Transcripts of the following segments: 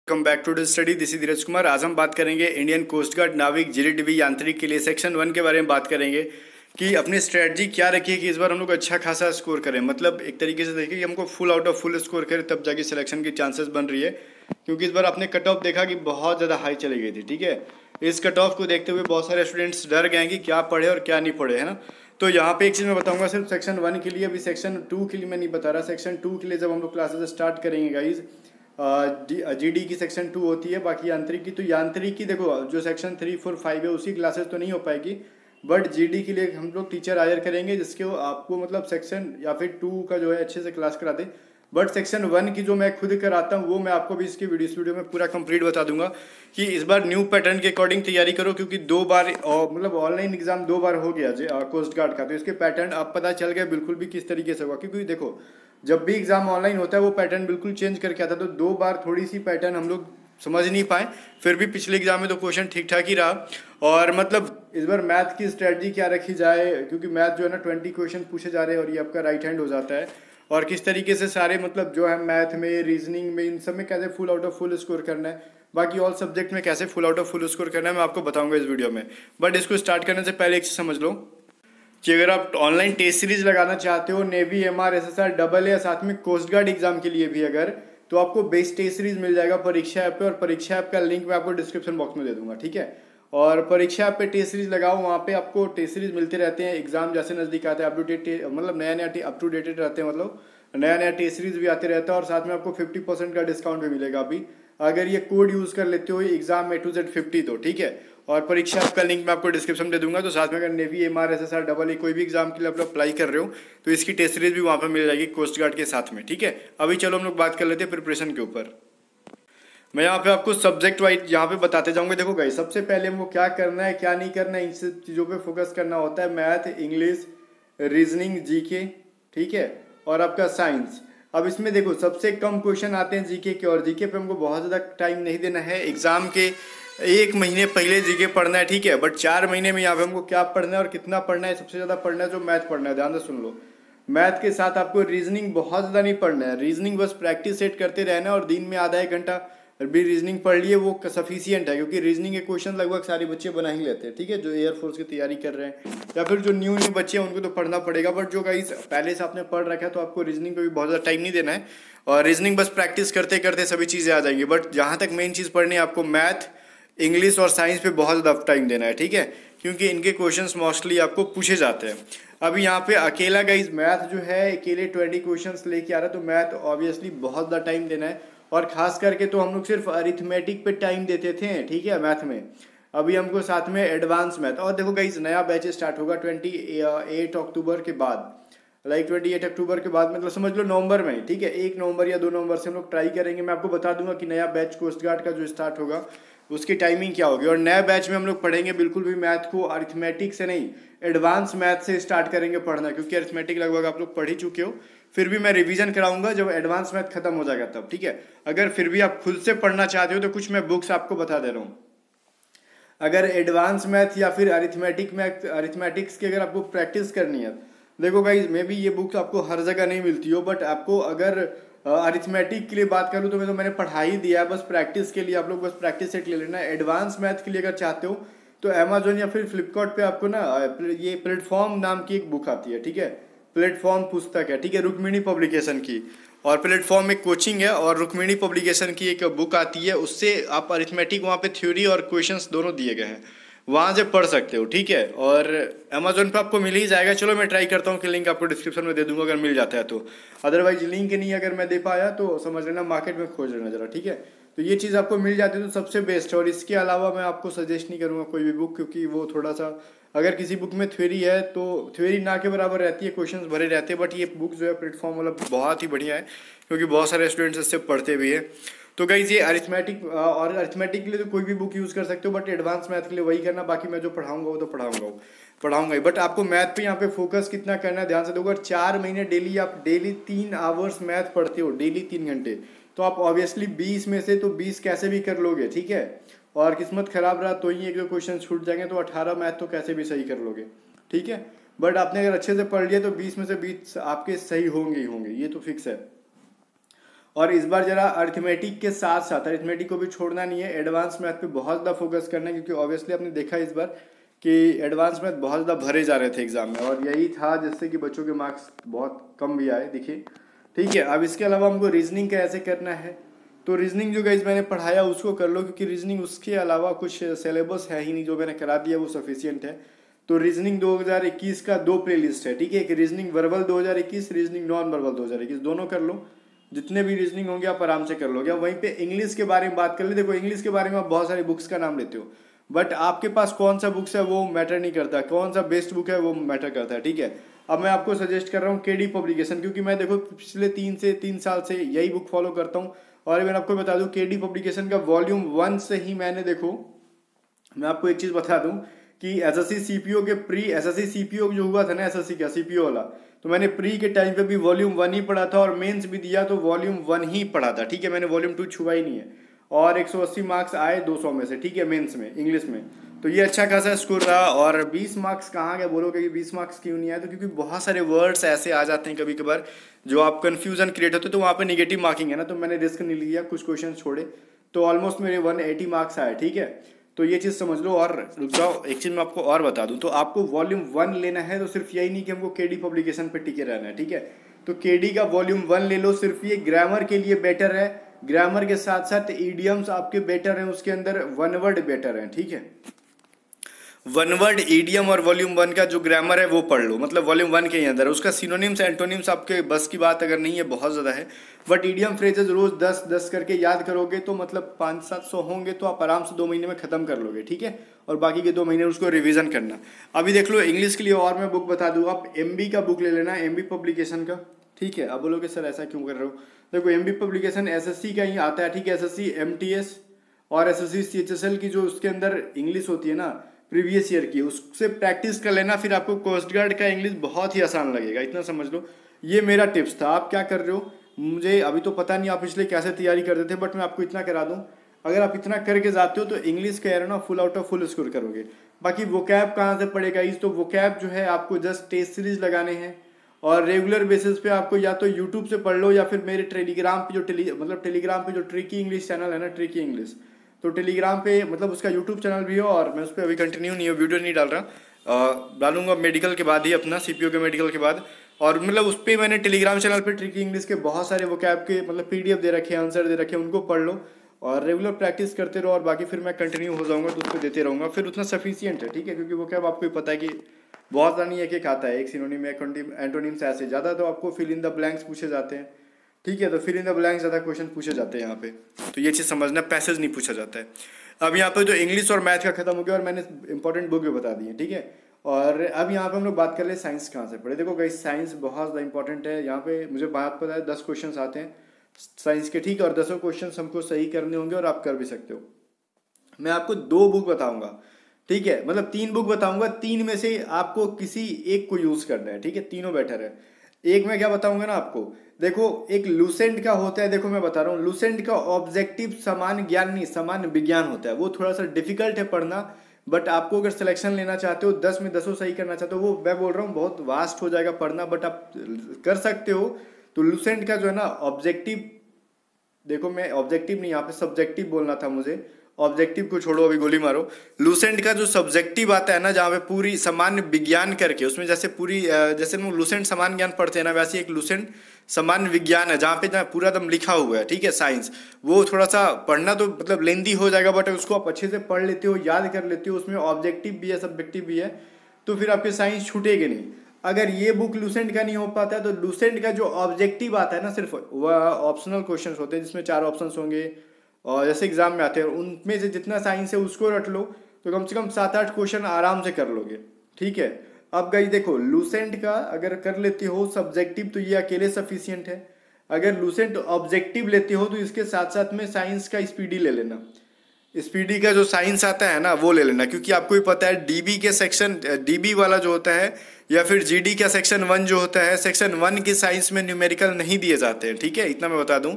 Welcome back to the study. This is Dheeraj Kumar. आज हम बात करेंगे इंडियन कोस्ट गार्ड नाविक जीडीडीवी यांत्रिक के लिए सेक्शन 1 के बारे में बात करेंगे कि अपनी स्ट्रेटजी क्या रखी है कि इस बार हम लोग अच्छा खासा स्कोर करें। मतलब एक तरीके से देखिए कि हमको full out of full score करें तब जाके सिलेक्शन की चांसेस बन रही है, क्योंकि इस बार आपने कट ऑफ देखा कि बहुत ज़्यादा हाई चली गई थी। ठीक है, इस कट ऑफ को देखते हुए बहुत सारे स्टूडेंट्स डर गए कि क्या पढ़े और क्या नहीं पढ़े, है ना। तो यहाँ पे एक चीज़ मैं बताऊंगा सिर्फ सेक्शन 1 के लिए, अभी सेक्शन 2 के लिए मैं नहीं बता रहा। सेक्शन 2 के लिए जब हम लोग क्लासेस स्टार्ट करेंगे गाइज, जीडी की सेक्शन 2 होती है, बाकी यांत्रिक की। तो यांत्रिक की देखो जो सेक्शन 3, 4, 5 है उसी क्लासेस तो नहीं हो पाएगी, बट जीडी के लिए हम लोग टीचर हायर करेंगे जिसके आपको मतलब सेक्शन या फिर 2 का जो है अच्छे से क्लास कराते। बट सेक्शन 1 की जो मैं खुद कराता हूँ वो मैं आपको भी इसकी वीडियो में पूरा कंप्लीट बता दूंगा कि इस बार न्यू पैटर्न के अकॉर्डिंग तैयारी करो, क्योंकि 2 बार मतलब ऑनलाइन एग्जाम 2 बार हो गया कोस्ट गार्ड का। तो इसके पैटर्न अब पता चल गया बिल्कुल भी किस तरीके से होगा, क्योंकि देखो जब भी एग्जाम ऑनलाइन होता है वो पैटर्न बिल्कुल चेंज करके आता है। तो 2 बार थोड़ी सी पैटर्न हम लोग समझ नहीं पाए, फिर भी पिछले एग्जाम में तो क्वेश्चन ठीक ठाक ही रहा। और मतलब इस बार मैथ की स्ट्रेटजी क्या रखी जाए, क्योंकि मैथ जो है ना 20 क्वेश्चन पूछे जा रहे हैं और ये आपका राइट हैंड हो जाता है। और किस तरीके से सारे मतलब जो है मैथ में, रीजनिंग में, इन सब में कैसे full out of full score करना है, बाकी ऑल सब्जेक्ट में कैसे full out of full score करना है, मैं आपको बताऊंगा इस वीडियो में। बट इसको स्टार्ट करने से पहले एक चीज समझ लो कि अगर आप ऑनलाइन टेस्ट सीरीज लगाना चाहते हो navy, MR, SSR, double A, साथ में कोस्ट गार्ड एग्जाम के लिए भी अगर, तो आपको बेस्ट टेस्ट सीरीज मिल जाएगा परीक्षा ऐप पे। और परीक्षा ऐप का लिंक मैं आपको डिस्क्रिप्शन बॉक्स में दे दूंगा, ठीक है। और परीक्षा ऐप पे टेस्ट सीरीज लगाओ, वहाँ पे आपको टेस्ट सीरीज मिलते रहते हैं। एग्जाम जैसे नजदीक आते हैं अपडेटेड, मतलब नया नया अप टू डेटेड रहते हैं, मतलब नया नया टेस्ट सीरीज भी आते रहता है। और साथ में आपको 50% का डिस्काउंट भी मिलेगा अभी अगर ये कोड यूज कर लेते हो एग्जाम A to Z50, तो ठीक है। और परीक्षा का लिंक मैं आपको डिस्क्रिप्शन में दे दूंगा। तो साथ में अगर navy, MR, SSR, double A कोई भी एग्जाम के लिए आप अप्लाई कर रहे हो तो इसकी टेस्ट सीरीज भी वहाँ पर मिल जाएगी कोस्ट गार्ड के साथ में, ठीक है। अभी चलो हम लोग बात कर लेते हैं प्रिपरेशन के ऊपर। मैं यहाँ पे आपको सब्जेक्ट वाइज यहाँ पे बताते जाऊंगा। देखो गाइस, सबसे पहले हमको क्या करना है क्या नहीं करना है, इन सब चीज़ों पे फोकस करना होता है। मैथ, इंग्लिश, रीजनिंग, जीके, ठीक है, और आपका साइंस। अब इसमें देखो सबसे कम क्वेश्चन आते हैं जीके के, और जीके पे हमको बहुत ज़्यादा टाइम नहीं देना है। एग्जाम के 1 महीने पहले जीके पढ़ना है, ठीक है, बट 4 महीने में यहाँ पे हमको क्या पढ़ना है और कितना पढ़ना है, सबसे ज़्यादा पढ़ना है जो मैथ पढ़ना है। ध्यान से सुन लो, मैथ के साथ आपको रीजनिंग बहुत ज़्यादा नहीं पढ़ना है। रीजनिंग बस प्रैक्टिस सेट करते रहना, और दिन में आधा 1 घंटा भी रीजनिंग पढ़ लिए वो सफिशियंट है, क्योंकि रीजनिंग के क्वेश्चन लगभग सारे बच्चे बना ही लेते हैं, ठीक है, जो एयरफोर्स की तैयारी कर रहे हैं या फिर जो न्यू बच्चे हैं उनको तो पढ़ना पड़ेगा। बट जो गाइस पहले से आपने पढ़ रखा है तो आपको रीजनिंग को भी बहुत ज़्यादा टाइम नहीं देना है, और रीजनिंग बस प्रैक्टिस करते करते सभी चीज़ें आ जाएंगी। बट जहाँ तक मेन चीज़ पढ़नी है आपको मैथ, इंग्लिश और साइंस पे बहुत ज़्यादा टाइम देना है, ठीक है, क्योंकि इनके क्वेश्चंस मोस्टली आपको पूछे जाते हैं। अभी यहाँ पे अकेला गाइस मैथ जो है अकेले 20 क्वेश्चंस लेके आ रहा है, तो मैथ ऑब्वियसली बहुत ज़्यादा टाइम देना है। और खास करके तो हम लोग सिर्फ अरिथमेटिक पे टाइम देते थे, ठीक है, मैथ में। अभी हमको साथ में एडवांस मैथ, और देखो गाइस नया बैच स्टार्ट होगा 28 अक्टूबर के बाद, लाइक 28 अक्टूबर के बाद, मतलब समझ लो नवंबर में, ठीक है। 1 नवंबर या 2 नवंबर से हम लोग ट्राई करेंगे। मैं आपको बता दूंगा कि नया बैच कोस्ट गार्ड का जो स्टार्ट होगा उसकी टाइमिंग क्या होगी। और नया बैच में हम लोग पढ़ेंगे बिल्कुल भी मैथ को अरिथमेटिक से नहीं, एडवांस मैथ से स्टार्ट करेंगे पढ़ना, क्योंकि अरिथमेटिक लगभग आप लोग पढ़ ही चुके हो। फिर भी मैं रिवीजन कराऊंगा जब एडवांस मैथ खत्म हो जाएगा तब, ठीक है। अगर फिर भी आप खुद से पढ़ना चाहते हो तो कुछ मैं बुक्स आपको बता दे रहा हूँ। अगर एडवांस मैथ या फिर अरिथमेटिक्स की अगर आपको प्रैक्टिस करनी है, देखो गाइज मे बी ये बुक्स आपको हर जगह नहीं मिलती हो, बट आपको अगर अरिथमेटिक के लिए बात करूँ तो मैंने पढ़ा ही दिया है, बस प्रैक्टिस के लिए आप लोग बस प्रैक्टिस सेट ले लेना है। एडवांस मैथ के लिए अगर चाहते हो तो अमेजोन या फिर फ्लिपकार्ट पे आपको ना ये प्लेटफॉर्म नाम की एक बुक आती है, ठीक है, प्लेटफॉर्म पुस्तक है, ठीक है, रुक्मिणी पब्लिकेशन की। और प्लेटफॉर्म एक कोचिंग है और रुक्मिणी पब्लिकेशन की एक बुक आती है, उससे आप अरिथमेटिक वहाँ पे थ्योरी और क्वेश्चंस दोनों दिए गए हैं, वहाँ से पढ़ सकते हो, ठीक है। और अमेजोन पे आपको मिल ही जाएगा। चलो मैं ट्राई करता हूँ कि लिंक आपको डिस्क्रिप्शन में दे दूंगा अगर मिल जाता है तो, अदरवाइज लिंक नहीं अगर मैं दे पाया तो समझ लेना मार्केट में खोज लेना जरा, ठीक है। तो ये चीज़ आपको मिल जाती है तो सबसे बेस्ट है। और इसके अलावा मैं आपको सजेस्ट नहीं करूँगा कोई भी बुक, क्योंकि वो थोड़ा सा, अगर किसी बुक में थ्योरी है तो थ्योरी ना के बराबर रहती है, क्वेश्चंस भरे रहते हैं। बट ये बुक जो है प्लेटफॉर्म वाला बहुत ही बढ़िया है, क्योंकि बहुत सारे स्टूडेंट्स इससे पढ़ते भी हैं। तो गाइज ये अरिथमेटिक, और अरिथमेटिक के लिए तो कोई भी बुक यूज़ कर सकते हो, बट एडवांस मैथ के लिए वही करना। बाकी मैं जो पढ़ाऊंगा वो तो पढ़ाऊंगा ही। बट आपको मैथ पे यहाँ पे फोकस कितना करना है ध्यान से देखो। अगर 4 महीने डेली आप डेली 3 आवर्स मैथ पढ़ते हो, डेली 3 घंटे, तो आप ऑब्वियसली 20 में से तो 20 कैसे भी कर लोगे, ठीक है। और किस्मत खराब रहा तो ही 1-2 क्वेश्चन छूट जाएंगे, तो 18 मैथ तो कैसे भी सही कर लोगे, ठीक है। बट आपने अगर अच्छे से पढ़ लिया तो 20 में से 20 आपके सही होंगे ही होंगे, ये तो फिक्स है। और इस बार जरा अर्थमेटिक के साथ साथ, अर्थमेटिक को भी छोड़ना नहीं है, एडवांस मैथ पे बहुत ज़्यादा फोकस करना है, क्योंकि ऑब्वियसली आपने देखा इस बार कि एडवांस मैथ बहुत ज़्यादा भरे जा रहे थे एग्जाम में, और यही था जिससे कि बच्चों के मार्क्स बहुत कम भी आए, देखिए। ठीक है, अब इसके अलावा हमको रीजनिंग कैसे करना है, तो रीजनिंग जो गाइस मैंने पढ़ाया उसको कर लो, क्योंकि रीजनिंग उसके अलावा कुछ सिलेबस है ही नहीं, जो मैंने करा दिया वो सफिशियंट है। तो रीजनिंग 2021 का 2 प्लेलिस्ट है, ठीक है, एक reasoning verbal 2021, reasoning non verbal 2021, दोनों कर लो। जितने भी रीजनिंग होंगे आप आराम से कर लोगे। वहीं पे इंग्लिश के बारे में बात कर ले, देखो इंग्लिश के बारे में आप बहुत सारी बुक्स का नाम लेते हो, बट आपके पास कौन सा बुक्स है वो मैटर नहीं करता, कौन सा बेस्ट बुक है वो मैटर करता है, ठीक है। अब मैं आपको सजेस्ट कर रहा हूँ केडी पब्लिकेशन, क्योंकि मैं देखो पिछले 3 साल से यही बुक फॉलो करता हूँ। और मैं आपको बता दूं केडी पब्लिकेशन का वॉल्यूम 1 से ही मैंने, देखो मैं आपको एक चीज बता दूं कि एसएससी सीपीओ के प्री एसएससी सीपीओ जो हुआ था ना, एसएससी का सीपीओ वाला, तो मैंने प्री के टाइम पे भी वॉल्यूम 1 ही पढ़ा था, और मेंस भी दिया तो वॉल्यूम 1 ही पढ़ा था, ठीक है। मैंने वॉल्यूम 2 छुआ ही नहीं है, और 180 मार्क्स आए 200 में से, ठीक है, मेंस में इंग्लिश में। तो ये अच्छा खासा स्कोर रहा। और 20 मार्क्स कहाँ गए बोलोगे कि 20 मार्क्स क्यों नहीं आए, तो क्योंकि बहुत सारे वर्ड्स ऐसे आ जाते हैं कभी कभार जो आप कंफ्यूजन क्रिएट होते, तो वहाँ पे नेगेटिव मार्किंग है ना, तो मैंने रिस्क नहीं लिया, कुछ क्वेश्चन छोड़े, तो ऑलमोस्ट मेरे 180 मार्क्स आए, ठीक है। तो ये चीज़ समझ लो। और रुक जाओ, एक चीज़ मैं आपको और बता दूं, तो आपको वॉल्यूम 1 लेना है तो सिर्फ यही नहीं कि हमको केडी पब्लिकेशन पे टिके रहना है, ठीक है। तो केडी का वॉल्यूम 1 ले लो, सिर्फ ये ग्रामर के लिए बेटर है, ग्रामर के साथ साथ ईडियम्स आपके बेटर हैं, उसके अंदर वन वर्ड बेटर हैं, ठीक है। वन वर्ड ईडियम और वॉल्यूम 1 का जो ग्रामर है वो पढ़ लो, मतलब वॉल्यूम 1 के ही अंदर उसका सिनोनिम्स एंटोनिम्स आपके बस की बात अगर नहीं है, बहुत ज़्यादा है, बट ईडियम फ्रेजेस रोज 10-10 करके याद करोगे तो मतलब 500-700 होंगे, तो आप आराम से 2 महीने में ख़त्म कर लोगे, ठीक है। और बाकी के 2 महीने उसको रिविजन करना। अभी देख लो इंग्लिश के लिए और मैं बुक बता दूँ, आप MB का बुक ले लेना, MB पब्लिकेशन का, ठीक है। अब बोलोगे सर ऐसा क्यों कर रहे हो, देखो MB पब्लिकेशन SSC का ही आता है, ठीक है, SSC MTS और SSC CHSL की जो उसके अंदर इंग्लिश होती है ना प्रीवियस ईयर की, उससे प्रैक्टिस कर लेना, फिर आपको कोस्ट गार्ड का इंग्लिश बहुत ही आसान लगेगा, इतना समझ लो। ये मेरा टिप्स था। आप क्या कर रहे हो, मुझे अभी तो पता नहीं आप पिछले कैसे तैयारी करते थे, बट मैं आपको इतना करा दूं, अगर आप इतना करके जाते हो तो इंग्लिश का ना full out of full score करोगे। बाकी वोकैब कहाँ से पड़ेगा इस, तो वोकैब जो है आपको जस्ट टेस्ट सीरीज लगाने हैं, और रेगुलर बेसिस पे आपको या तो यूट्यूब से पढ़ लो, या फिर मेरे टेलीग्राम पे जो टेलीग्राम पे जो ट्रिकी इंग्लिश चैनल है ना, ट्रिकी इंग्लिश, तो टेलीग्राम पे मतलब उसका यूट्यूब चैनल भी हो, और मैं उस पर अभी कंटिन्यू नहीं हो, वीडियो नहीं डाल रहा, डालूंगा मेडिकल के बाद ही, अपना सीपीओ के मेडिकल के बाद। और मतलब उस पर मैंने टेलीग्राम चैनल पे ट्रिकी इंग्लिश के बहुत सारे वोकैब के मतलब PDF दे रखे हैं, आंसर दे रखे हैं, उनको पढ़ लो और रेगुलर प्रैक्टिस करते रहो, और बाकी फिर मैं कंटिन्यू हो जाऊँगा तो उसको देते रहूँगा, फिर उतना सफिशियंट है, ठीक है। क्योंकि वोकैब आपको ही पता है कि बहुत ज़्यादा नहीं, एक आता है, एक सिनोनिम एंटोनिम्स ऐसे, ज़्यादा तो आपको फिल इन द ब्लैंक्स पूछे जाते हैं, ठीक है। तो फिल इन द ब्लैंक्स ज़्यादा क्वेश्चन पूछे जाते हैं यहाँ पे, तो ये चीज़ समझना, पैसेज नहीं पूछा जाता है। अब यहाँ पे जो इंग्लिश और मैथ का खत्म हो गया, और मैंने इंपॉर्टेंट बुक भी बता दी है, ठीक है। और अब यहाँ पे हम लोग बात कर ले साइंस कहाँ से पढ़े। देखो गाइस साइंस बहुत ज़्यादा इंपॉर्टेंट है। यहाँ पे मुझे बात पता है 10 क्वेश्चन आते हैं साइंस के, ठीक है, और 10 क्वेश्चन हमको सही करने होंगे, और आप कर भी सकते हो। मैं आपको 2 बुक बताऊंगा, ठीक है, मतलब 3 बुक बताऊंगा, 3 में से आपको किसी एक को यूज करना है, ठीक है, तीनों बेटर है। एक मैं क्या बताऊंगा ना आपको, देखो एक लूसेंट का होता है, देखो मैं बता रहा हूँ, लूसेंट का ऑब्जेक्टिव सामान्य ज्ञान नहीं, सामान्य विज्ञान होता है, वो थोड़ा सा डिफिकल्ट है पढ़ना, बट आपको अगर सिलेक्शन लेना चाहते हो, 10 में 10 सही करना चाहते हो, वो मैं बोल रहा हूँ बहुत वास्ट हो जाएगा पढ़ना, बट आप कर सकते हो। तो लूसेंट का जो है ना ऑब्जेक्टिव, देखो मैं ऑब्जेक्टिव नहीं, यहाँ पे सब्जेक्टिव बोलना था मुझे, ऑब्जेक्टिव को छोड़ो, अभी गोली मारो। लूसेंट का जो सब्जेक्टिव आता है ना, जहाँ पे पूरी सामान्य विज्ञान करके, उसमें जैसे पूरी जैसे हम लूसेंट सामान्य ज्ञान पढ़ते हैं ना, वैसे एक लूसेंट सामान्य विज्ञान है, जहाँ पे पूरा दम लिखा हुआ है, ठीक है, साइंस। वो थोड़ा सा पढ़ना तो मतलब लेंदी हो जाएगा, बट उसको आप अच्छे से पढ़ लेते हो, याद कर लेते हो, उसमें ऑब्जेक्टिव भी है सब्जेक्टिव भी है, तो फिर आपके साइंस छूटेगी नहीं। अगर ये बुक लूसेंट का नहीं हो पाता है, तो लूसेंट का जो ऑब्जेक्टिव आता है ना, सिर्फ वह ऑप्शनल क्वेश्चन होते हैं, जिसमें 4 ऑप्शन होंगे, और जैसे एग्जाम में आते हैं, उनमें से जितना साइंस है उसको रट लो, तो कम से कम 7-8 क्वेश्चन आराम से कर लोगे, ठीक है। अब गाइस देखो लूसेंट का अगर कर लेते हो सब्जेक्टिव, तो ये अकेले सफिशियंट है। अगर लूसेंट ऑब्जेक्टिव लेते हो, तो इसके साथ साथ में साइंस का स्पीडी ले लेना, स्पीडी का जो साइंस आता है ना वो ले लेना, क्योंकि आपको ही पता है डीबी के सेक्शन, डीबी वाला जो होता है, या फिर जीडी का सेक्शन 1 जो होता है, सेक्शन 1 की साइंस में न्यूमेरिकल नहीं दिए जाते हैं, ठीक है, इतना मैं बता दूं।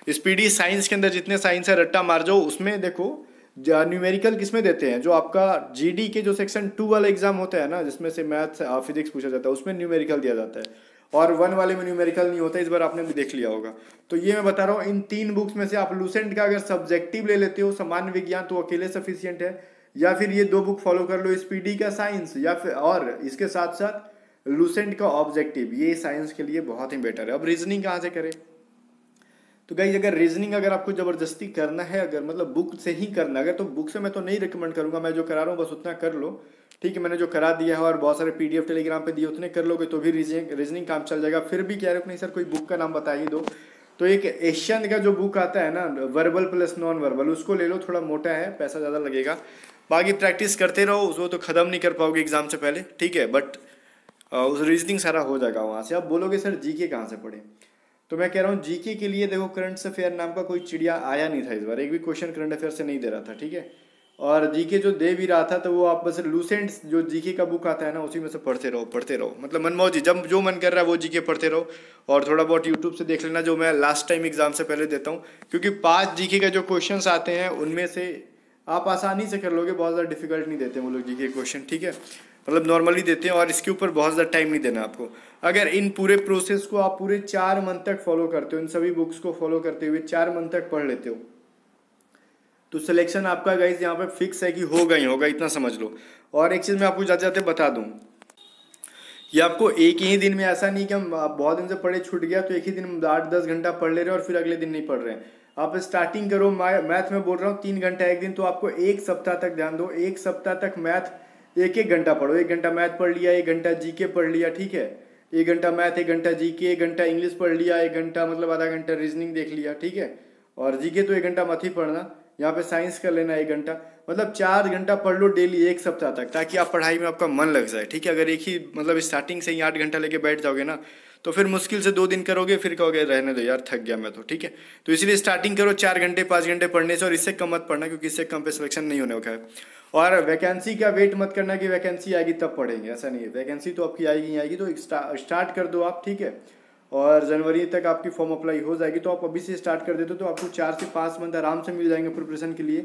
स्पीडी साइंस के अंदर जितने साइंस है रट्टा मार जाओ, उसमें देखो न्यूमेरिकल किसमें देते हैं, जो आपका जीडी के जो सेक्शन 2 वाला एग्जाम होता है ना, जिसमें से मैथ फिजिक्स पूछा जाता है, उसमें न्यूमेरिकल दिया जाता है। और 1 वाले में न्यूमेरिकल नहीं होता, इस बार आपने भी देख लिया होगा। तो ये मैं बता रहा हूँ, इन 3 बुक्स में से आप लूसेंट का अगर सब्जेक्टिव ले लेते हो सामान्य विज्ञान तो अकेले सफिशियंट है, या फिर ये 2 बुक फॉलो कर लो, स्पीडी का साइंस, या फिर और इसके साथ साथ लूसेंट का ऑब्जेक्टिव, ये साइंस के लिए बहुत ही बेटर है। अब रीजनिंग कहाँ से करें? तो गाइस अगर रीजनिंग अगर आपको जबरदस्ती करना है, अगर मतलब बुक से ही करना, अगर तो बुक से मैं तो नहीं रिकमेंड करूंगा, मैं जो करा रहा हूँ बस उतना कर लो, ठीक है। मैंने जो करा दिया है और बहुत सारे पीडीएफ टेलीग्राम पे दिए, उतने कर लोगे तो भी रीजनिंग काम चल जाएगा। फिर भी कह रहे हो नहीं सर कोई बुक का नाम बताइए दो, तो एक एशियन का जो बुक आता है ना, वर्बल प्लस नॉन वर्बल, उसको ले लो, थोड़ा मोटा है, पैसा ज़्यादा लगेगा। बाकी प्रैक्टिस करते रहो, उसको तो ख़त्म नहीं कर पाओगे एग्जाम से पहले, ठीक है, बट उस रीजनिंग सारा हो जाएगा वहाँ से। आप बोलोगे सर जीके कहाँ से पढ़े, तो मैं कह रहा हूँ जीके के लिए देखो करंट अफेयर नाम का कोई चिड़िया आया नहीं था इस बार, एक भी क्वेश्चन करंट अफेयर से नहीं दे रहा था, ठीक है। और जीके जो दे भी रहा था तो वो आप बस लूसेंट जो जीके का बुक आता है ना, उसी में से पढ़ते रहो, मतलब मनमौजी, जब जो मन कर रहा है वो जीके पढ़ते रहो, और थोड़ा बहुत यूट्यूब से देख लेना, जो मैं लास्ट टाइम एग्जाम से पहले देता हूँ, क्योंकि 5 जीके का जो क्वेश्चन आते हैं उनमें से आप आसानी से कर लोगे, बहुत ज़्यादा डिफिकल्ट नहीं देते वो लोग जीके क्वेश्चन, ठीक है, मतलब नॉर्मली देते हैं, और इसके ऊपर बहुत ज़्यादा टाइम नहीं देना आपको। अगर इन पूरे प्रोसेस को आप पूरे 4 मंथ तक फॉलो करते हो, इन सभी बुक्स को फॉलो करते हुए 4 मंथ तक पढ़ लेते हो, तो सिलेक्शन आपका गाइस यहाँ पे फिक्स है कि होगा ही होगा, इतना समझ लो। और एक चीज़ मैं आपको जाते जाते बता दूँ, ये आपको एक ही दिन में, ऐसा नहीं कि हम बहुत दिन से पढ़े छूट गया तो एक ही दिन 8-10 घंटा पढ़ ले रहे हैं और फिर अगले दिन नहीं पढ़ रहे हैं। आप स्टार्टिंग करो, मैथ में बोल रहा हूँ 3 घंटा एक दिन, तो आपको 1 सप्ताह तक ध्यान दो, 1 सप्ताह तक मैथ 1-1 घंटा पढ़ो, 1 घंटा मैथ पढ़ लिया, 1 घंटा जीके पढ़ लिया, ठीक है, 1 घंटा मैथ, 1 घंटा जीके, 1 घंटा इंग्लिश पढ़ लिया, 1 घंटा मतलब आधा घंटा रीजनिंग देख लिया, ठीक है। और जीके तो 1 घंटा मत ही पढ़ना, यहाँ पे साइंस कर लेना 1 घंटा, मतलब 4 घंटा पढ़ लो डेली 1 सप्ताह तक, ताकि आप पढ़ाई में आपका मन लग जाए, ठीक है। अगर एक ही मतलब स्टार्टिंग से ही 8 घंटा लेके बैठ जाओगे ना, तो फिर मुश्किल से 2 दिन करोगे, फिर कहोगे रहने दो यार थक गया मैं तो, ठीक है। तो इसलिए स्टार्टिंग करो 4 घंटे 5 घंटे पढ़ने से, और इससे कम मत पढ़ना, क्योंकि इससे कम पे सिलेक्शन नहीं होने वाला है। और वैकेंसी का वेट मत करना कि वैकेंसी आएगी तब पढ़ेंगे, ऐसा नहीं है, वैकेंसी तो आपकी आएगी ही आएगी, तो स्टार्ट कर दो आप, ठीक है। और जनवरी तक आपकी फॉर्म अप्लाई हो जाएगी, तो आप अभी से स्टार्ट कर देते हो तो आपको 4 से 5 मंथ आराम से मिल जाएंगे प्रिपरेशन के लिए।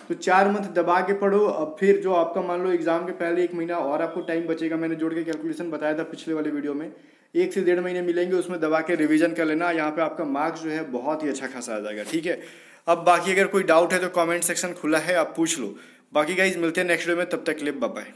तो 4 मंथ दबा के पढ़ो। अब फिर जो आपका मान लो एग्जाम के पहले 1 महीना और आपको टाइम बचेगा, मैंने जोड़ के कैलकुलेशन बताया था पिछले वाले वीडियो में, 1 से 1.5 महीने मिलेंगे, उसमें दबा के रिविजन कर लेना, यहाँ पे आपका मार्क्स जो है बहुत ही अच्छा खासा आ जाएगा, ठीक है। अब बाकी अगर कोई डाउट है तो कॉमेंट सेक्शन खुला है, आप पूछ लो। बाकी गाइज मिलते हैं नेक्स्ट वीडियो में, तब तक के लिए बाय बाय।